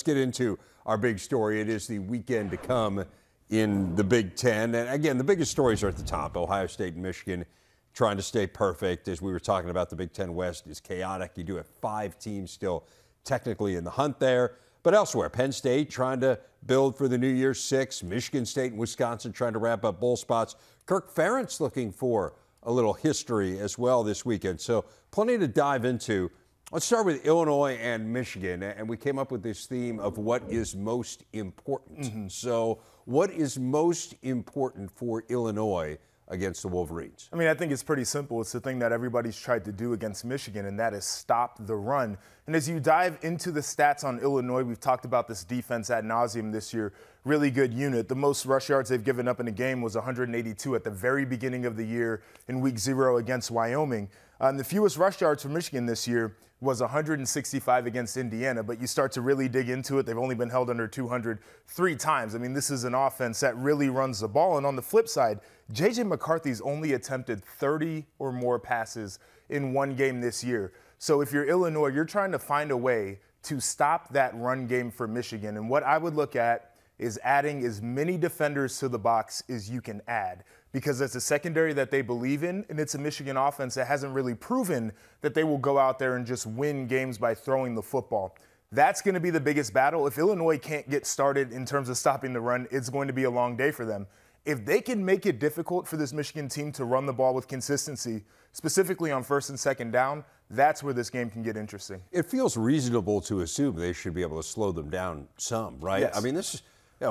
get into our big story. It is the weekend to come in the Big Ten. And again, the biggest stories are at the top. Ohio State and Michigan trying to stay perfect. As we were talking about, the Big Ten West is chaotic. You do have 5 teams still technically in the hunt there. But elsewhere, Penn State trying to build for the New Year's Six. Michigan State and Wisconsin trying to wrap up bowl spots. Kirk Ferentz looking for a little history as well this weekend. So plenty to dive into. Let's start with Illinois and Michigan. And we came up with this theme of what is most important. So what is most important for Illinois against the Wolverines? I mean, I think it's pretty simple. It's the thing that everybody's tried to do against Michigan, and that is stop the run. And as you dive into the stats on Illinois, we've talked about this defense ad nauseum this year. Really good unit. The most rush yards they've given up in a game was 182 at the very beginning of the year in week 0 against Wyoming. And the fewest rush yards for Michigan this year was 165 against Indiana, but you start to really dig into it. They've only been held under 200 3 times. I mean, this is an offense that really runs the ball. And on the flip side, J.J. McCarthy's only attempted 30 or more passes in one game this year. So if you're Illinois, you're trying to find a way to stop that run game for Michigan. And what I would look at is adding as many defenders to the box as you can add, because it's a secondary that they believe in, and it's a Michigan offense that hasn't really proven that they will go out there and just win games by throwing the football. That's going to be the biggest battle. If Illinois can't get started in terms of stopping the run, it's going to be a long day for them. If they can make it difficult for this Michigan team to run the ball with consistency, specifically on first and second down, that's where this game can get interesting. It feels reasonable to assume they should be able to slow them down some, right? Yes. I mean,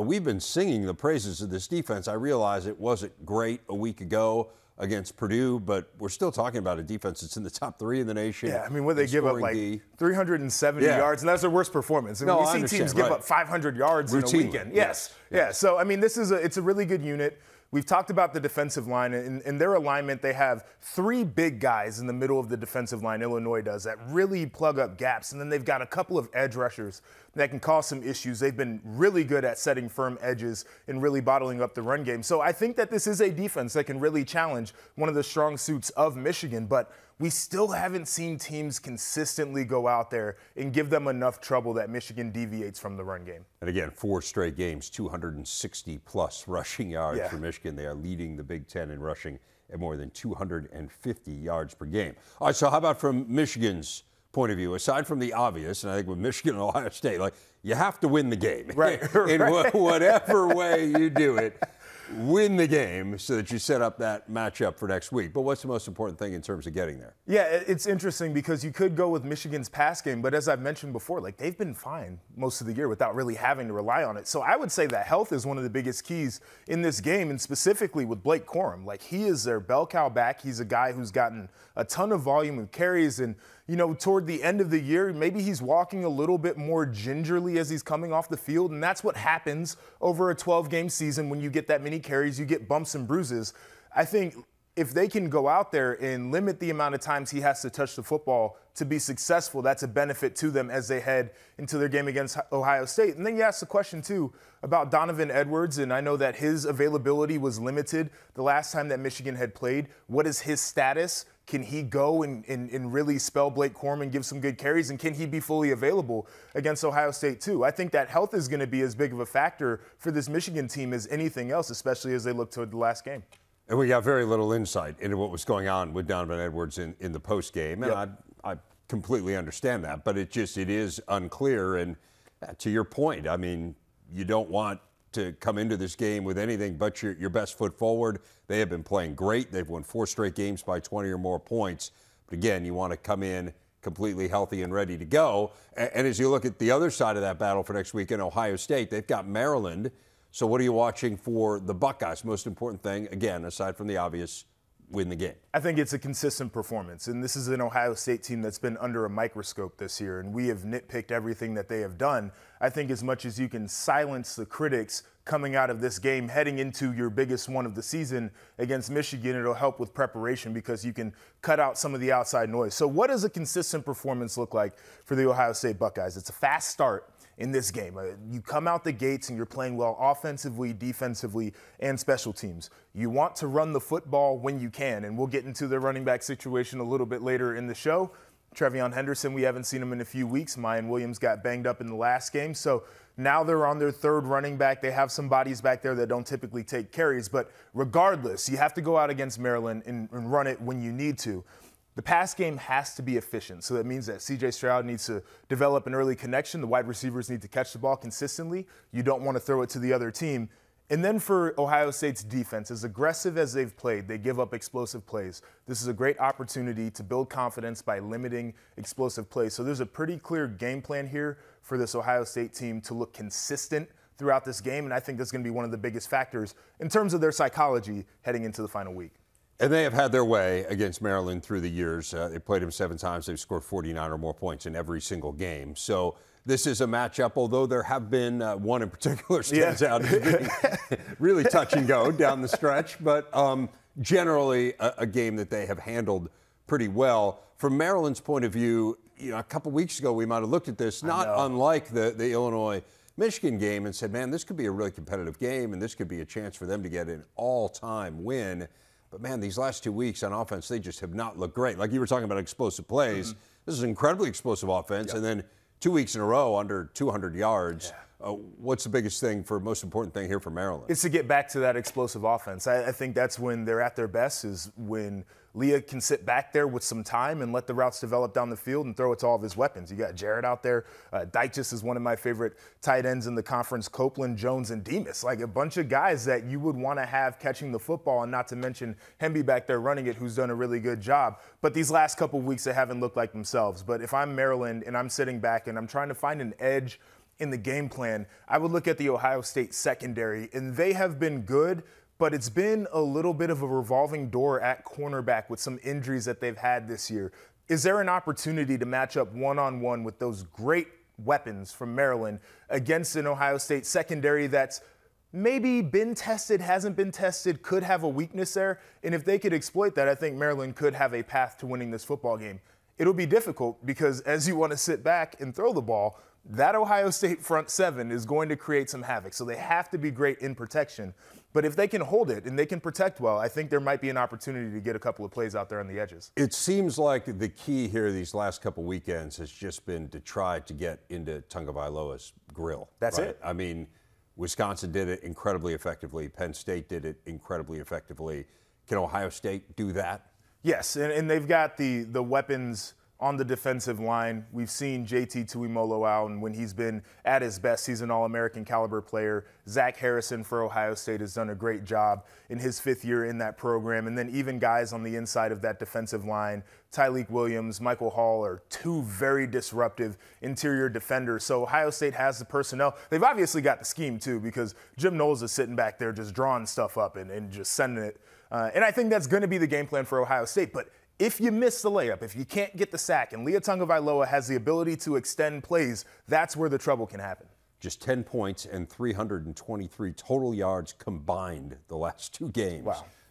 we've been singing the praises of this defense. I realize it wasn't great a week ago against Purdue, but we're still talking about a defense that's in the top 3 in the nation. Yeah, I mean, what they give up, like 370 yards, and that's their worst performance. I mean, we see teams give up 500 yards in a weekend. Yes. Yeah. So, I mean, it's a really good unit. We've talked about the defensive line. In their alignment, they have 3 big guys in the middle of the defensive line, Illinois does, that really plug up gaps. And then they've got a couple of edge rushers that can cause some issues. They've been really good at setting firm edges and really bottling up the run game. So I think that this is a defense that can really challenge one of the strong suits of Michigan. But we still haven't seen teams consistently go out there and give them enough trouble that Michigan deviates from the run game. And again, 4 straight games, 260-plus rushing yards for Michigan. They are leading the Big Ten in rushing at more than 250 yards per game. All right, so how about from Michigan's point of view, aside from the obvious, and I think with Michigan and Ohio State, like, you have to win the game. Right. In whatever way you do it, win the game so that you set up that matchup for next week. But what's the most important thing in terms of getting there? Yeah, it's interesting because you could go with Michigan's pass game, but as I've mentioned before, like, they've been fine most of the year without really having to rely on it. So I would say that health is one of the biggest keys in this game, and specifically with Blake Corum. Like, he is their bell cow back. He's a guy who's gotten a ton of volume of carries, and you know, toward the end of the year, maybe he's walking a little bit more gingerly as he's coming off the field, and that's what happens over a 12-game season. When you get that many carries, you get bumps and bruises. I think if they can go out there and limit the amount of times he has to touch the football to be successful, that's a benefit to them as they head into their game against Ohio State. And then you asked the question, too, about Donovan Edwards, and I know that his availability was limited the last time that Michigan had played. What is his status? Can he go and really spell Blake Corum and give some good carries? And can he be fully available against Ohio State, too? I think that health is going to be as big of a factor for this Michigan team as anything else, especially as they look toward the last game. And we got very little insight into what was going on with Donovan Edwards in the postgame. And I completely understand that. But it is unclear. And to your point, I mean, you don't want to come into this game with anything but your best foot forward. They have been playing great. They've won 4 straight games by 20 or more points. But again, you want to come in completely healthy and ready to go. And as you look at the other side of that battle for next week in Ohio State, they've got Maryland. So what are you watching for the Buckeyes? Most important thing, again, aside from the obvious, win the game. I think it's a consistent performance. And this is an Ohio State team that's been under a microscope this year. And we have nitpicked everything that they have done. I think as much as you can silence the critics coming out of this game, heading into your biggest one of the season against Michigan, it'll help with preparation because you can cut out some of the outside noise. So what does a consistent performance look like for the Ohio State Buckeyes? It's a fast start in this game. You come out the gates and you're playing well offensively, defensively, and special teams. You want to run the football when you can, and we'll get into the running back situation a little bit later in the show. Trevion Henderson, we haven't seen him in a few weeks. Mayan Williams got banged up in the last game. So now they're on their third running back. They have some bodies back there that don't typically take carries. But regardless, you have to go out against Maryland and run it when you need to. The pass game has to be efficient. So that means that C.J. Stroud needs to develop an early connection. The wide receivers need to catch the ball consistently. You don't want to throw it to the other team. And then for Ohio State's defense, as aggressive as they've played, they give up explosive plays. This is a great opportunity to build confidence by limiting explosive plays. So there's a pretty clear game plan here for this Ohio State team to look consistent throughout this game, and I think that's going to be one of the biggest factors in terms of their psychology heading into the final week. And they have had their way against Maryland through the years. They played them 7 times. They've scored 49 or more points in every single game. So this is a matchup, although there have been one in particular stands out as being really touch and go down the stretch. But generally a game that they have handled pretty well. From Maryland's point of view, a couple weeks ago we might have looked at this, not unlike the Illinois-Michigan game, and said, man, this could be a really competitive game, and this could be a chance for them to get an all-time win. But, man, these last 2 weeks on offense, they just have not looked great. Like you were talking about explosive plays. Mm-hmm. This is an incredibly explosive offense. Yep. And then 2 weeks in a row under 200 yards. Yeah. What's the biggest thing, most important thing here for Maryland? It's to get back to that explosive offense. I think that's when they're at their best, is when Leah can sit back there with some time and let the routes develop down the field and throw it to all of his weapons. You got Jarrett out there. Dyches is one of my favorite tight ends in the conference. Copeland, Jones, and Demas. Like a bunch of guys that you would want to have catching the football, and not to mention Hemby back there running it, who's done a really good job. But these last couple of weeks, they haven't looked like themselves. But if I'm Maryland and I'm sitting back and I'm trying to find an edge in the game plan, I would look at the Ohio State secondary, and they have been good, but it's been a little bit of a revolving door at cornerback with some injuries that they've had this year. Is there an opportunity to match up one-on-one with those great weapons from Maryland against an Ohio State secondary that's maybe been tested, hasn't been tested, could have a weakness there? And if they could exploit that, I think Maryland could have a path to winning this football game. It'll be difficult because as you want to sit back and throw the ball, that Ohio State front seven is going to create some havoc. So they have to be great in protection. But if they can hold it and they can protect well, I think there might be an opportunity to get a couple of plays out there on the edges. It seems like the key here these last couple weekends has just been to try to get into Tagovailoa's grill. That's right? it. I mean, Wisconsin did it incredibly effectively. Penn State did it incredibly effectively. Can Ohio State do that? Yes, and they've got the weapons on the defensive line. We've seen JT Tuimoloau out, and when he's been at his best, he's an All-American caliber player. Zach Harrison for Ohio State has done a great job in his 5th year in that program. And then even guys on the inside of that defensive line, Tyleik Williams, Michael Hall, are 2 very disruptive interior defenders. So Ohio State has the personnel. They've obviously got the scheme, too, because Jim Knowles is sitting back there just drawing stuff up and just sending it. And I think that's going to be the game plan for Ohio State. But if you miss the layup, if you can't get the sack, and Tua Tagovailoa has the ability to extend plays, that's where the trouble can happen. Just 10 points and 323 total yards combined the last 2 games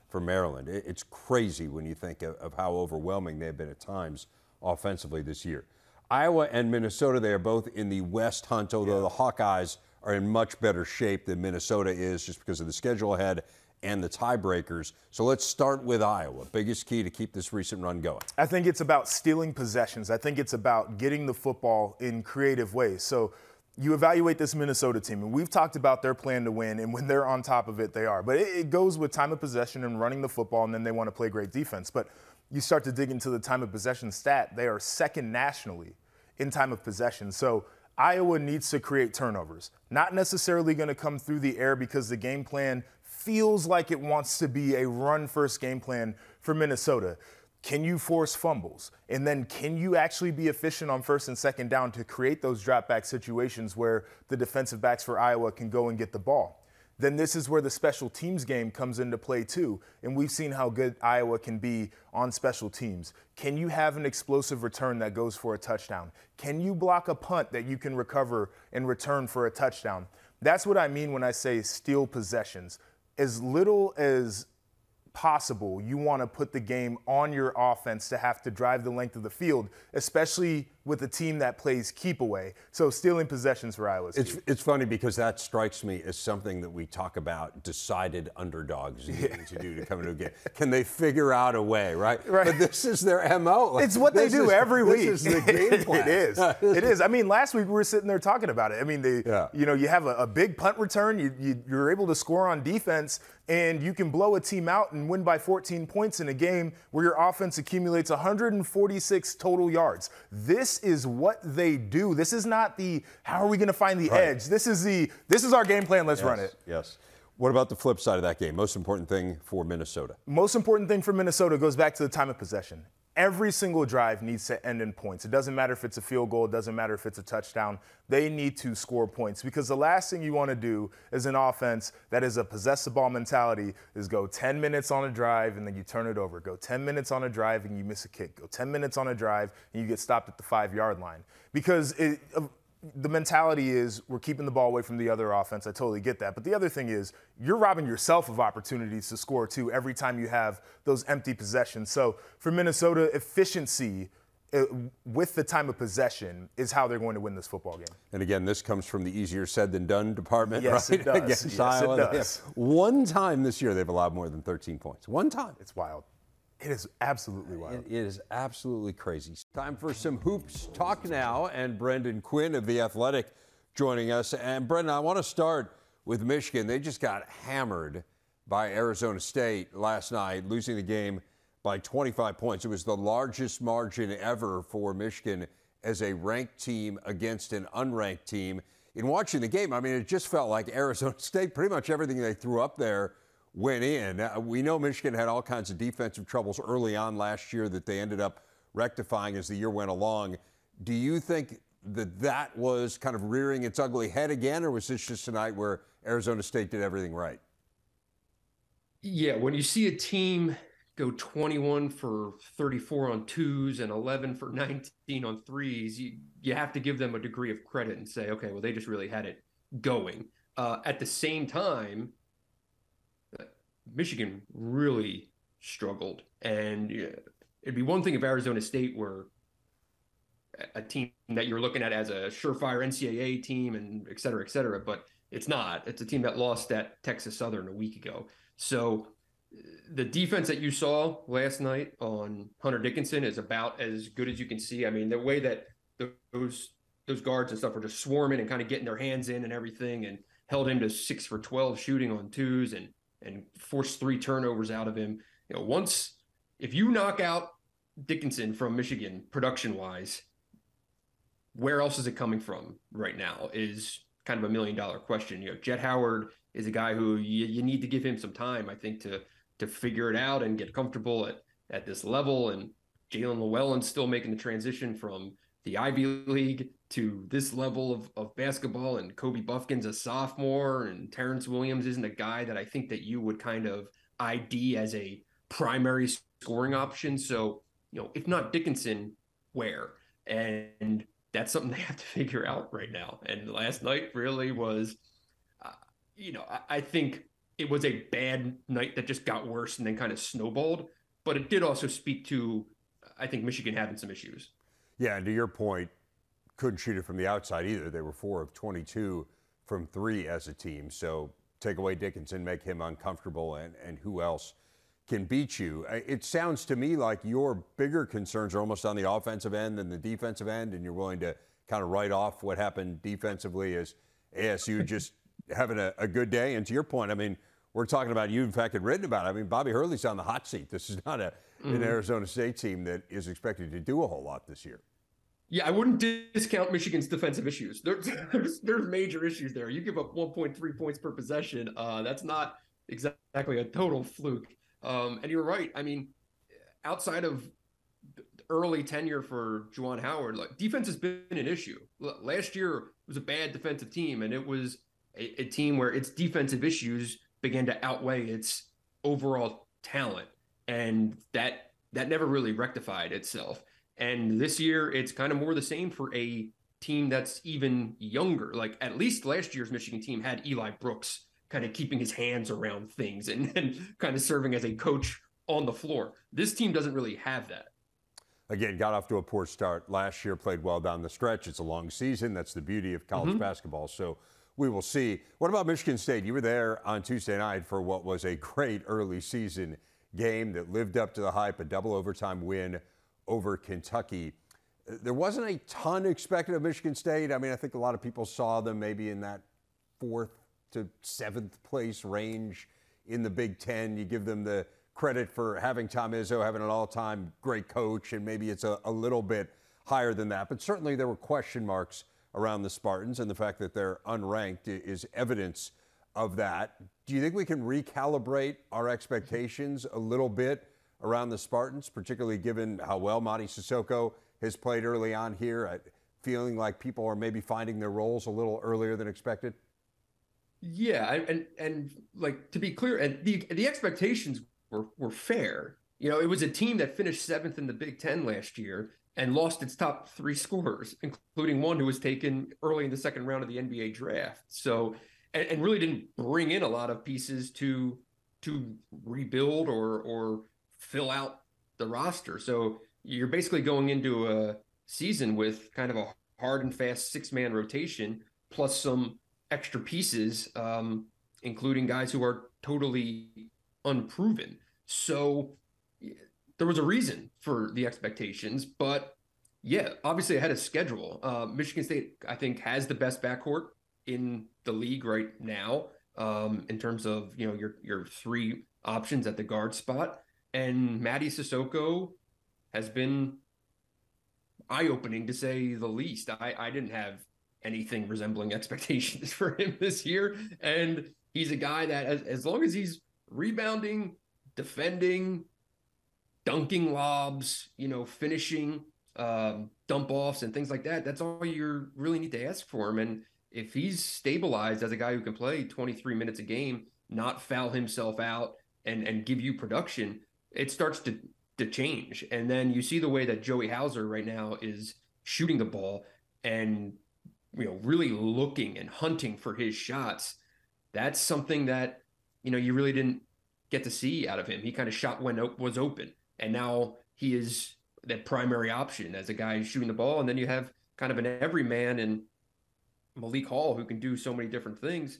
for Maryland. It's crazy when you think of how overwhelming they've been at times offensively this year. Iowa and Minnesota, they are both in the West hunt, although the Hawkeyes are in much better shape than Minnesota is just because of the schedule ahead and the tiebreakers. So let's start with Iowa. Biggest key to keep this recent run going? I think it's about stealing possessions. I think it's about getting the football in creative ways. So you evaluate this Minnesota team, and we've talked about their plan to win, and when they're on top of it, they are. But it goes with time of possession and running the football, and then they want to play great defense. But you start to dig into the time of possession stat, they are second nationally in time of possession. So Iowa needs to create turnovers. Not necessarily going to come through the air because the game plan feels like it wants to be a run-first game plan for Minnesota. Can you force fumbles? And then can you actually be efficient on 1st and 2nd down to create those drop-back situations where the defensive backs for Iowa can go and get the ball? Then this is where the special teams game comes into play too. And we've seen how good Iowa can be on special teams. Can you have an explosive return that goes for a touchdown? Can you block a punt that you can recover and return for a touchdown? That's what I mean when I say steal possessions. As little as possible, you want to put the game on your offense to have to drive the length of the field, especially with a team that plays keep away. So stealing possessions for Iowa State. It's funny because that strikes me as something that we talk about decided underdogs needing to do to come into a game. Can they figure out a way, right? But this is their MO. Like, it's what they do every week. This is the game plan. It is. It is. I mean, last week we were sitting there talking about it. I mean, you have a big punt return. You're able to score on defense, and you can blow a team out and win by 14 points in a game where your offense accumulates 146 total yards. This is what they do. This is not the how are we going to find the edge. This is our game plan. Let's run it. Yes. What about the flip side of that game? Most important thing for Minnesota? Most important thing for Minnesota goes back to the time of possession. Every single drive needs to end in points. It doesn't matter if it's a field goal. It doesn't matter if it's a touchdown. They need to score points because the last thing you want to do as an offense that is a possess the ball mentality is go 10 minutes on a drive and then you turn it over. Go 10 minutes on a drive and you miss a kick. Go 10 minutes on a drive and you get stopped at the 5-yard line. Because the mentality is we're keeping the ball away from the other offense. I totally get that. But the other thing is you're robbing yourself of opportunities to score, too, every time you have those empty possessions. So for Minnesota, efficiency with the time of possession is how they're going to win this football game. And again, this comes from the easier said than done department, yes, right? It does. Against yes, Iowa. it does. One time this year they've allowed more than 13 points. One time. It's wild. It is absolutely wild. It is absolutely crazy. Time for some hoops talk now, and Brendan Quinn of The Athletic joining us. And Brendan, I want to start with Michigan. They just got hammered by Arizona State last night, losing the game by 25 points. It was the largest margin ever for Michigan as a ranked team against an unranked team. In watching the game, I mean, it just felt like Arizona State, pretty much everything they threw up there went in. We know Michigan had all kinds of defensive troubles early on last year that they ended up rectifying as the year went along. Do you think that was kind of rearing its ugly head again, or was this just a night where Arizona State did everything right? Yeah, when you see a team go 21 for 34 on twos and 11 for 19 on threes, you have to give them a degree of credit and say, okay, well, they just really had it going. At the same time, Michigan really struggled. And it'd be one thing if Arizona State were a team that you're looking at as a surefire NCAA team and et cetera, but it's not. It's a team that lost at Texas Southern a week ago. So the defense that you saw last night on Hunter Dickinson is about as good as you can see. I mean, the way that those guards and stuff were just swarming and kind of getting their hands in and everything, and held him to 6 for 12 shooting on twos and forced 3 turnovers out of him. You know, if you knock out Dickinson from Michigan production-wise, where else is it coming from right now is kind of $1 million question. You know, Jet Howard is a guy who you need to give him some time, I think, to figure it out and get comfortable at this level. And Jalen Llewellyn's still making the transition from the Ivy League to this level of basketball, and Kobe Buffkin's a sophomore, and Terrence Williams isn't a guy that I think that you would kind of ID as a primary scoring option. So, you know, if not Dickinson, where? And that's something they have to figure out right now. And last night really was, I think it was a bad night that just got worse and then kind of snowballed, but it did also speak to, I think, Michigan having some issues. Yeah, and to your point, couldn't shoot it from the outside either. They were 4 of 22 from 3 as a team. So take away Dickinson, make him uncomfortable, and who else can beat you? It sounds to me like your bigger concerns are almost on the offensive end than the defensive end, and you're willing to kind of write off what happened defensively as ASU just having a good day. And to your point, I mean, we're talking about, you in fact had written about it. I mean, Bobby Hurley's on the hot seat. This is not an Arizona State team that is expected to do a whole lot this year. Yeah, I wouldn't discount Michigan's defensive issues. There's major issues there. You give up 1.3 points per possession. That's not exactly a total fluke. And you're right. I mean, outside of early tenure for Juwan Howard, like, defense has been an issue. Last year was a bad defensive team, and it was a team where its defensive issues began to outweigh its overall talent, and that never really rectified itself. And this year, it's kind of more the same for a team that's even younger. Like, at least last year's Michigan team had Eli Brooks kind of keeping his hands around things and kind of serving as a coach on the floor. This team doesn't really have that. again, got off to a poor start last year, played well down the stretch. It's a long season. That's the beauty of college basketball. So we will see. What about Michigan State? You were there on Tuesday night for what was a great early season game that lived up to the hype, a double overtime win over Kentucky. There wasn't a ton expected of Michigan State. I mean, I think a lot of people saw them maybe in that 4th to 7th place range in the Big Ten. You give them the credit for having Tom Izzo, having an all-time great coach, and maybe it's a little bit higher than that. But certainly there were question marks around the Spartans, and the fact that they're unranked is evidence of that. Do you think we can recalibrate our expectations a little bit around the Spartans, particularly given how well Mady Sissoko has played early on here, feeling like people are maybe finding their roles a little earlier than expected? Yeah, and like, to be clear, and the expectations were fair. You know, it was a team that finished 7th in the Big Ten last year and lost its top 3 scorers, including one who was taken early in the 2nd round of the NBA draft. So, and really didn't bring in a lot of pieces to rebuild or fill out the roster. So you're basically going into a season with kind of a hard and fast 6-man rotation plus some extra pieces, including guys who are totally unproven. So there was a reason for the expectations, but yeah, obviously ahead of schedule. Michigan State, I think, has the best backcourt in the league right now, in terms of, you know, your 3 options at the guard spot. And Mady Sissoko has been eye-opening, to say the least. I didn't have anything resembling expectations for him this year. And he's a guy that, as long as he's rebounding, defending, dunking lobs, you know, finishing dump offs and things like that, that's all you really need to ask for him. And if he's stabilized as a guy who can play 23 minutes a game, not foul himself out, and give you production, it starts to change. And then you see the way that Joey Hauser right now is shooting the ball and, you know, really looking and hunting for his shots. That's something that, you know, you really didn't get to see out of him. He kind of shot when it was open, and now he is that primary option as a guy who's shooting the ball. And then you have kind of an everyman in Malik Hall, who can do so many different things.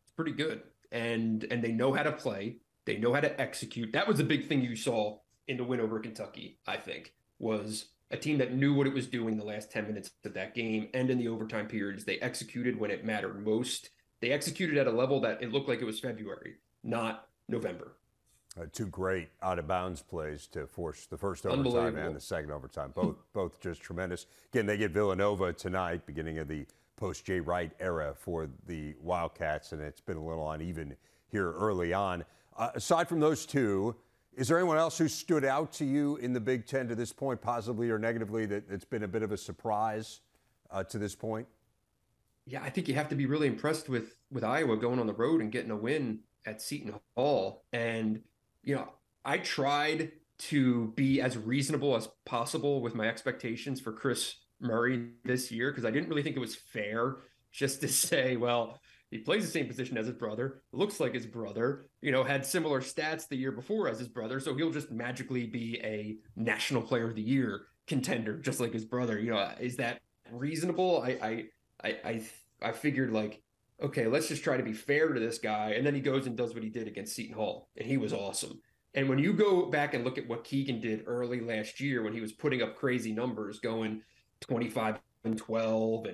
It's pretty good. And they know how to play. They know how to execute. That was the big thing you saw in the win over Kentucky, I think, was a team that knew what it was doing the last 10 minutes of that game and in the overtime periods. They executed when it mattered most. They executed at a level that it looked like it was February, not November. 2 great out-of-bounds plays to force the first overtime and the second overtime. Both just tremendous. Again, they get Villanova tonight, beginning of the post-Jay Wright era for the Wildcats, and it's been a little uneven here early on. Aside from those 2, is there anyone else who stood out to you in the Big Ten to this point, positively or negatively, that's been a bit of a surprise to this point? Yeah, I think you have to be really impressed with Iowa going on the road and getting a win at Seton Hall. And, you know, I tried to be as reasonable as possible with my expectations for Chris Murray this year, because I didn't really think it was fair just to say, well, he plays the same position as his brother, looks like his brother, you know, had similar stats the year before as his brother, so he'll just magically be a National Player of the Year contender, just like his brother. You know, is that reasonable? I figured, like, okay, let's just try to be fair to this guy. And then he goes and does what he did against Seton Hall, and he was awesome. And when you go back and look at what Keegan did early last year, when he was putting up crazy numbers, going 25 and 12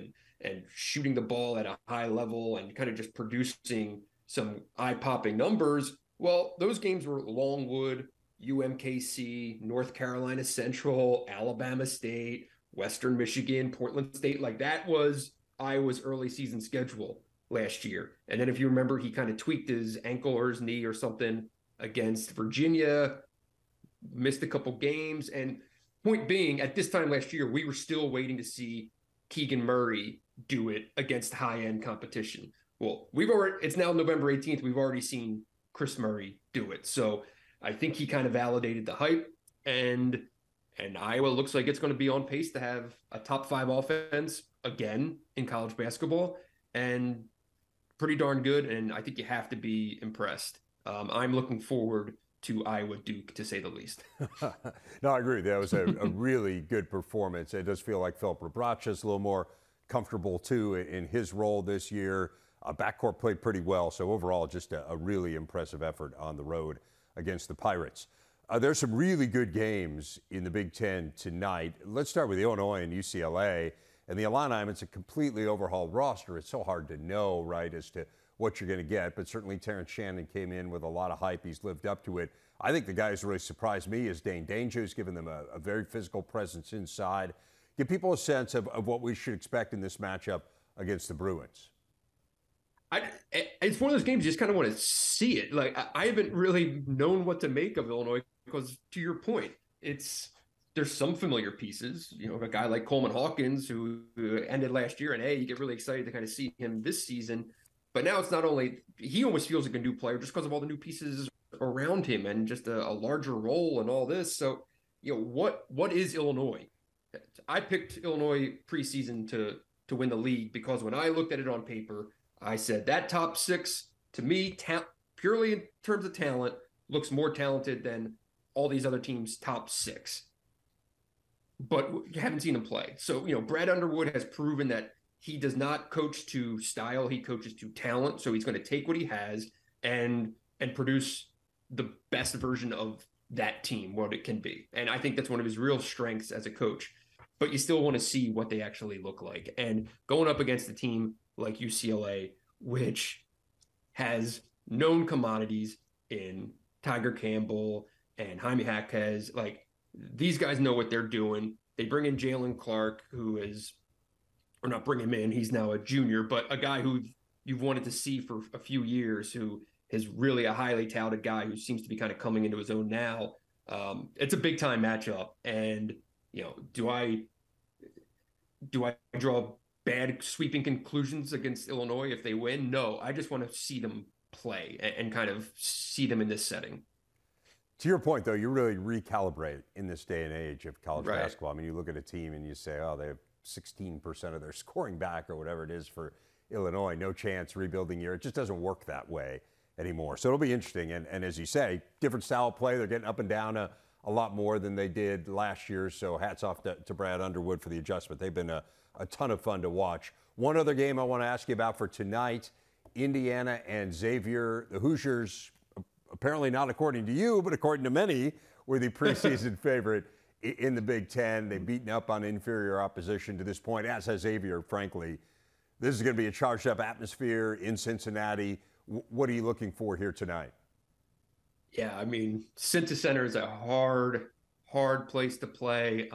and shooting the ball at a high level and kind of just producing some eye-popping numbers, well, those games were Longwood, UMKC, North Carolina Central, Alabama State, Western Michigan, Portland State. Like, that was Iowa's early season schedule last year. And then if you remember, he kind of tweaked his ankle or his knee or something against Virginia, missed a couple games. And point being, at this time last year, we were still waiting to see Keegan Murray do it against high-end competition. Well, it's now November 18th. We've already seen Chris Murray do it. So I think he kind of validated the hype, and Iowa looks like it's going to be on pace to have a top 5 offense again in college basketball, and pretty darn good. And I think you have to be impressed. I'm looking forward to Iowa Duke, to say the least. No, I agree. That was a really good performance. It does feel like Philip Rebracha is a little more comfortable, too, in his role this year. Backcourt played pretty well, so overall just a really impressive effort on the road against the Pirates. There's some really good games in the Big Ten tonight. Let's start with Illinois and UCLA. And the Illini, it's a completely overhauled roster. It's so hard to know, right, as to what you're going to get. But certainly Terrence Shannon came in with a lot of hype. He's lived up to it. I think the guy who's really surprised me is Dane Danger, who's given them a very physical presence inside. Give people a sense of what we should expect in this matchup against the Bruins. It's one of those games you just kind of want to see it. Like, I haven't really known what to make of Illinois because, to your point, there's some familiar pieces. You know, a guy like Coleman Hawkins, who ended last year, and you get really excited to kind of see him this season. But now it's not only – he almost feels like a new player just because of all the new pieces around him and just a larger role and all this. So, you know, what is Illinois? I picked Illinois preseason to win the league because when I looked at it on paper – I said that top six, to me, purely in terms of talent, looks more talented than all these other teams' top six. But you haven't seen him play. So, you know, Brad Underwood has proven that he does not coach to style. He coaches to talent. So he's going to take what he has and produce the best version of that team, what it can be. And I think that's one of his real strengths as a coach. But you still want to see what they actually look like. And going up against a team like UCLA, which has known commodities in Tiger Campbell and Jaime Jaquez, like, these guys know what they're doing. They bring in Jalen Clark, who is, or not bring him in, he's now a junior, but a guy who you've wanted to see for a few years, who is really a highly touted guy who seems to be kind of coming into his own now. It's a big time matchup. And, you know, do I draw bad sweeping conclusions against Illinois if they win? No, I just want to see them play and kind of see them in this setting. To your point, though, you really recalibrate in this day and age of college basketball. I mean, you look at a team and you say, oh, they have 16% of their scoring back or whatever it is for Illinois. No chance, rebuilding year. It just doesn't work that way anymore. So it'll be interesting. And as you say, different style of play. They're getting up and down a lot more than they did last year. So hats off to Brad Underwood for the adjustment. They've been a ton of fun to watch. One other game I want to ask you about for tonight, Indiana and Xavier. The Hoosiers, apparently not according to you, but according to many, were the preseason favorite in the Big Ten. They've beaten up on inferior opposition to this point, as has Xavier, frankly. This is going to be a charged-up atmosphere in Cincinnati. What are you looking for here tonight? Yeah, I mean, Cinta Center is a hard place to play.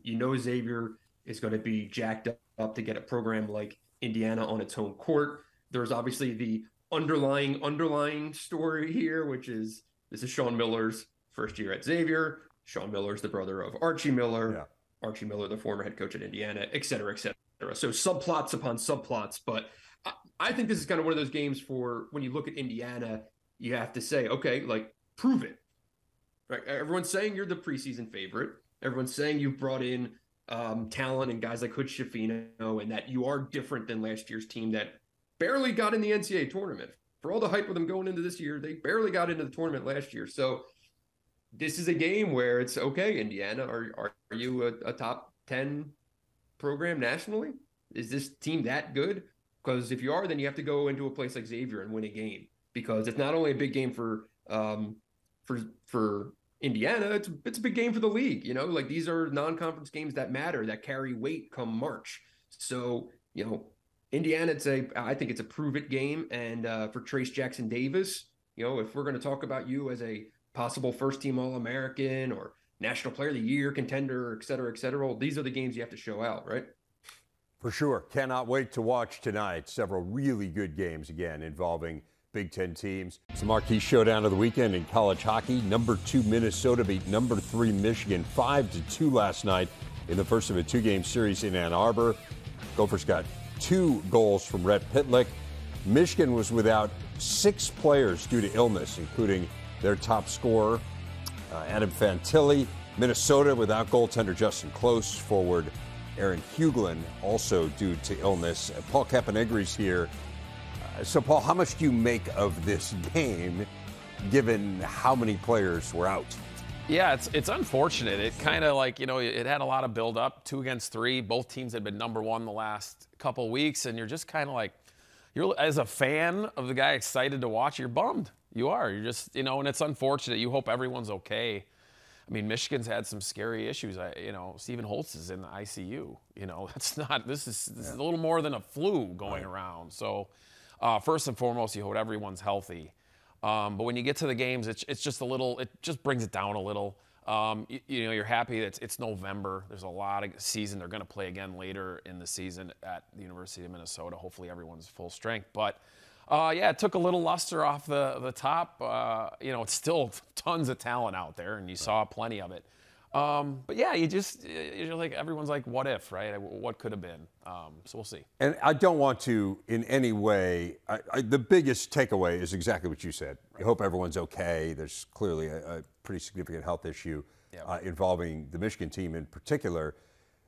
You know, Xavier is going to be jacked up to get a program like Indiana on its home court. There's obviously the underlying story here, which is this is Sean Miller's first year at Xavier. Sean Miller's the brother of Archie Miller. Yeah. Archie Miller, the former head coach at Indiana, et cetera, et cetera. So subplots upon subplots. But I think this is kind of one of those games for when you look at Indiana, you have to say, okay, like, prove it. Right? Everyone's saying you're the preseason favorite. Everyone's saying you've brought in talent and guys like Hood Schifino, and that you are different than last year's team that barely got in the NCAA tournament. For all the hype of them going into this year, they barely got into the tournament last year. So this is a game where it's, okay, Indiana, are you a top 10 program nationally? Is this team that good? Because if you are, then you have to go into a place like Xavier and win a game, because it's not only a big game for Indiana, it's a big game for the league. You know, like, these are non-conference games that matter, that carry weight come March. So, you know, Indiana, I think it's a prove it game. And for Trace Jackson Davis, you know, if we're going to talk about you as a possible first team All-American or National Player of the Year contender, et cetera, well, these are the games you have to show out, right? For sure. Cannot wait to watch tonight. Several really good games, again, involving Big Ten teams. It's the marquee showdown of the weekend in college hockey. Number 2 Minnesota beat number 3 Michigan 5-2 last night in the first of a 2-game series in Ann Arbor. Gophers got 2 goals from Rhett Pitlick. Michigan was without 6 players due to illness, including their top scorer, Adam Fantilli. Minnesota without goaltender Justin Close, forward Aaron Huglin, also due to illness. Paul Caponegri's here. So, Paul, how much do you make of this game? given how many players were out. Yeah, it's unfortunate. It kind of like, it had a lot of build up, 2 against 3. Both teams had been #1 the last couple weeks, and you're just kind of like, you're as a fan of the guy excited to watch, you're bummed. You are. You're just, and it's unfortunate. You hope everyone's okay. I mean, Michigan's had some scary issues. Stephen Holtz is in the ICU. This is a little more than a flu going around. So, first and foremost, you hope everyone's healthy. But when you get to the games, it's just it just brings it down a little. You're happy that it's November. There's a lot of season. They're going to play again later in the season at the University of Minnesota. Hopefully everyone's full strength. But, it took a little luster off the top. It's still tons of talent out there, and you saw plenty of it. But yeah, you're like, everyone's like, what if, right? What could have been? So we'll see. And I don't want to in any way, the biggest takeaway is exactly what you said. I hope everyone's okay. There's clearly a pretty significant health issue involving the Michigan team in particular.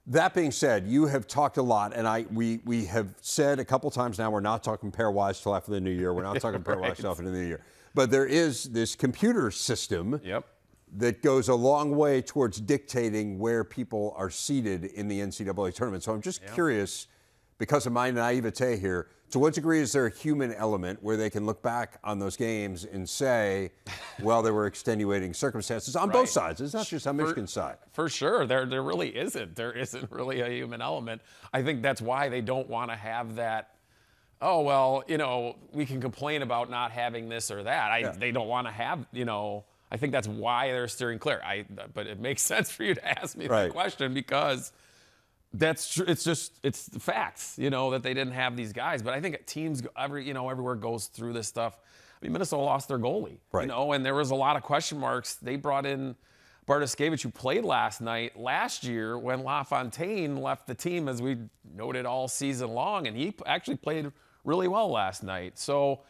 That being said, you have talked a lot, and we have said a couple times now, we're not talking pairwise till after the new year. We're not talking pairwise till after the new year. But there is this computer system that goes a long way towards dictating where people are seated in the NCAA tournament. So I'm just curious, because of my naivete here, to what degree is there a human element where they can look back on those games and say, well, there were extenuating circumstances on both sides. It's not just on Michigan's side. For sure. There really isn't. There isn't really a human element. I think that's why they don't want to have that, oh, well, we can complain about not having this or that. They don't want to have, I think that's why they're steering clear. But it makes sense for you to ask me that question, because that's true. It's the facts, that they didn't have these guys. But I think teams everywhere goes through this stuff. I mean, Minnesota lost their goalie, and there was a lot of question marks. They brought in Bartoskevich, who played last year when LaFontaine left the team, as we noted all season long, and he actually played really well last night. So,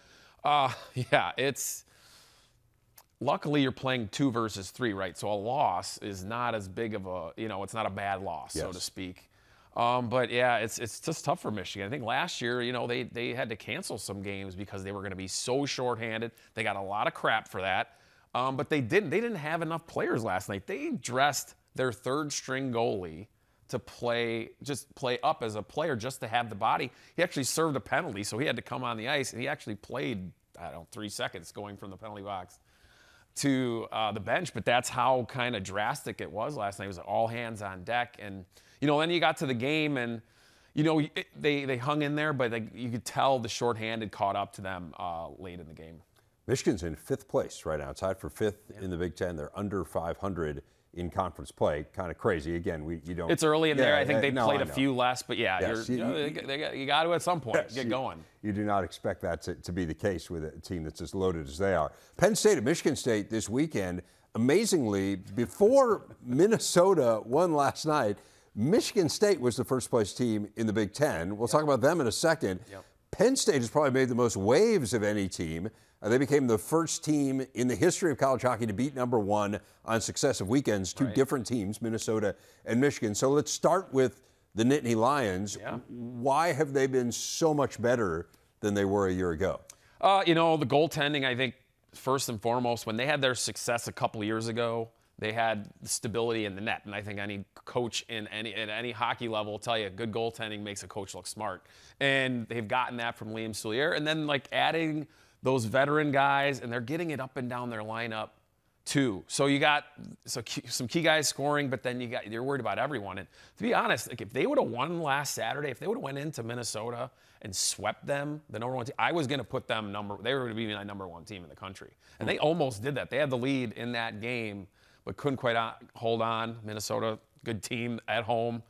luckily, you're playing 2 versus 3, right? So a loss is not as big of a, it's not a bad loss, so to speak. But yeah, it's just tough for Michigan. I think last year, they had to cancel some games because they were going to be so shorthanded. They got a lot of crap for that. But they didn't have enough players last night. They dressed their 3rd-string goalie to play up as a player just to have the body. He actually served a penalty, so he had to come on the ice, and he actually played, 3 seconds going from the penalty box to the bench. But that's how kind of drastic it was last night. It was all hands on deck. And, then you got to the game, and, they hung in there, but you could tell the shorthanded caught up to them late in the game. Michigan's in 5th place right now, tied for 5th in the Big Ten. They're under 500 in conference play. Kind of crazy. Again, you don't. It's early in there. I think they played a few less, but you got to at some point get going. You do not expect that to be the case with a team that's as loaded as they are. Penn State and Michigan State this weekend. Amazingly, before Minnesota won last night, Michigan State was the first-place team in the Big Ten. We'll talk about them in a second. Penn State has probably made the most waves of any team. They became the first team in the history of college hockey to beat #1 on successive weekends, 2 different teams, Minnesota and Michigan. So let's start with the Nittany Lions. Why have they been so much better than they were a year ago? The goaltending, I think, first and foremost, when they had their success a couple of years ago, they had stability in the net. And I think any coach at any hockey level will tell you good goaltending makes a coach look smart. And they've gotten that from Liam Soulier. And then, adding those veteran guys, and they're getting it up and down their lineup too. So you got some key guys scoring, but then you're worried about everyone. And to be honest, if they would have won last Saturday, if they would have went into Minnesota and swept them, the #1 team, I was going to put them they were going to be my #1 team in the country. And they almost did that. They had the lead in that game, but couldn't quite hold on. Minnesota, good team at home,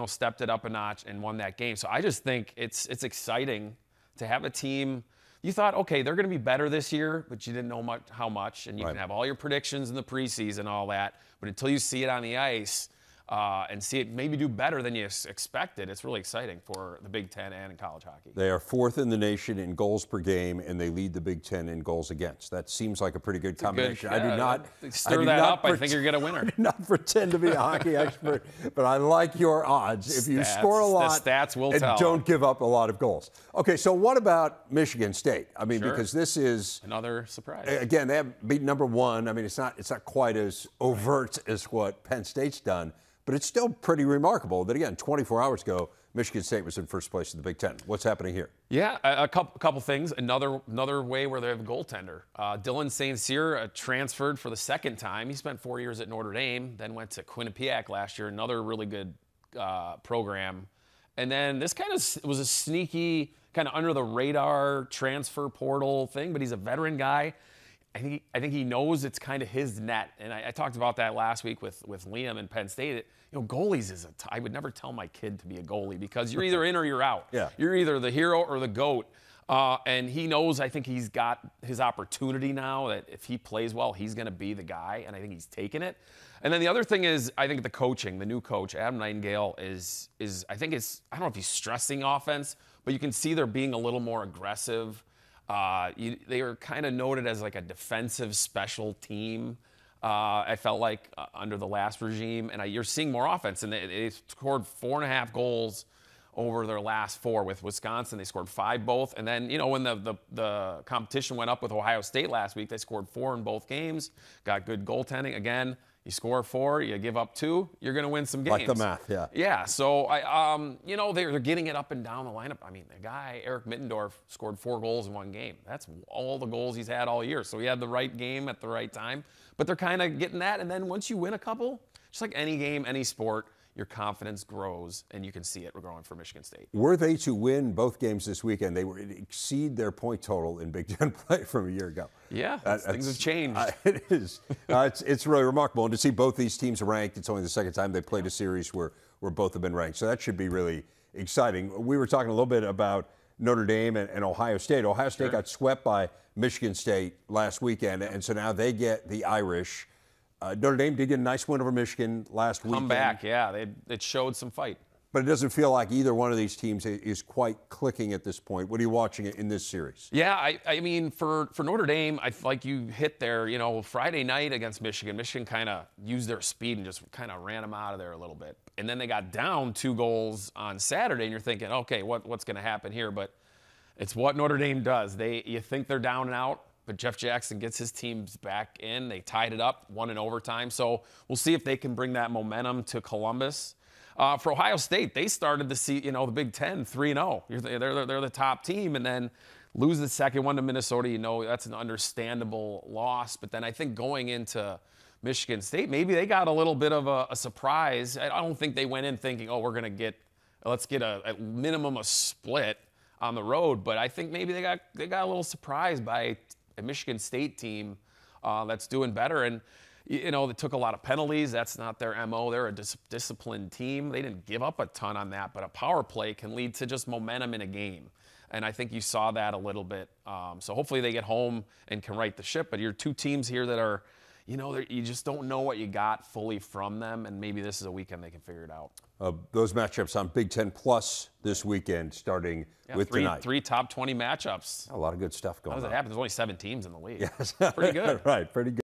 stepped it up a notch and won that game. So I just think it's exciting to have a team. You thought, okay, they're going to be better this year, but you didn't know how much. And you can have all your predictions in the preseason and all that. But until you see it on the ice, and see it maybe do better than you expected. It's really exciting for the Big Ten and in college hockey. They are 4th in the nation in goals per game, and they lead the Big Ten in goals against. That seems like a pretty good combination. Good, yeah, I do not stir that up. I think you're going to win her. I do not pretend to be a hockey expert, but I like your odds. If you score a lot, the stats will and tell. Don't give up a lot of goals. Okay, so what about Michigan State? I mean, because this is another surprise. Again, they have beaten number 1. I mean, it's not quite as overt as what Penn State's done. But it's still pretty remarkable that, again, 24 hours ago, Michigan State was in first place in the Big Ten. What's happening here? Yeah, a couple things. Another way where they have a goaltender. Dylan St. Cyr transferred for the second time. He spent 4 years at Notre Dame, then went to Quinnipiac last year, another really good program. And then this kind of was a sneaky, kind of under the radar transfer portal thing, but he's a veteran guy. I think he knows it's kind of his net, and I talked about that last week with Liam in Penn State. Goalies I would never tell my kid to be a goalie because you're either in or you're out. Yeah. You're either the hero or the GOAT. And he knows, I think he's got his opportunity now that if he plays well, he's going to be the guy, and I think he's taken it. And then the other thing is, I think the coaching, the new coach, Adam Nightingale, is I think it's, I don't know if he's stressing offense, but you can see they're being a little more aggressive. They were kind of noted as like a defensive special team. I felt like under the last regime, and you're seeing more offense. And they scored 4.5 goals over their last 4 with Wisconsin. They scored 5 both. And then, when the competition went up with Ohio State last week, they scored 4 in both games. Got good goaltending. Again, you score 4, you give up 2, you're going to win some games. Like the math, yeah. Yeah, so, they're getting it up and down the lineup. I mean, the guy, Eric Mittendorf, scored 4 goals in 1 game. That's all the goals he's had all year. So he had the right game at the right time. But they're kind of getting that. And then once you win a couple, just like any game, any sport, your confidence grows, and you can see it growing for Michigan State. Were they to win both games this weekend, they would exceed their point total in Big Ten play from a year ago. Yeah, things have changed. It is. It's really remarkable. And to see both these teams ranked, it's only the second time they played a series where both have been ranked. So that should be really exciting. We were talking a little bit about Notre Dame and Ohio State. Ohio State got swept by Michigan State last weekend, and so now they get the Irish. Notre Dame did get a nice win over Michigan last weekend. Come back, yeah. It showed some fight. But it doesn't feel like either one of these teams is quite clicking at this point. What are you watching in this series? Yeah, I mean, for Notre Dame, I feel like you hit there, Friday night against Michigan. Michigan kind of used their speed and just kind of ran them out of there a little bit. And then they got down 2 goals on Saturday, and you're thinking, okay, what's going to happen here? But it's what Notre Dame does. You think they're down and out, but Jeff Jackson gets his teams back in. They tied it up, won in overtime. So we'll see if they can bring that momentum to Columbus. For Ohio State, they started the Big Ten 3-0. They're the top team, and then lose the second one to Minnesota. That's an understandable loss. But then I think going into Michigan State, maybe they got a little bit of a surprise. I don't think they went in thinking, let's get a minimum a split on the road. But I think maybe they got a little surprised by a Michigan State team that's doing better. And, they took a lot of penalties. That's not their MO. They're a disciplined team. They didn't give up a ton on that, but a power play can lead to just momentum in a game. And I think you saw that a little bit. So hopefully they get home and can right the ship. But you're 2 teams here that are, you just don't know what you got fully from them. And maybe this is a weekend they can figure it out. Those matchups on Big Ten Plus this weekend, starting with tonight. 3 top 20 matchups. A lot of good stuff going on. How does it happen? There's only 7 teams in the league. Yes. Pretty good. Right, pretty good.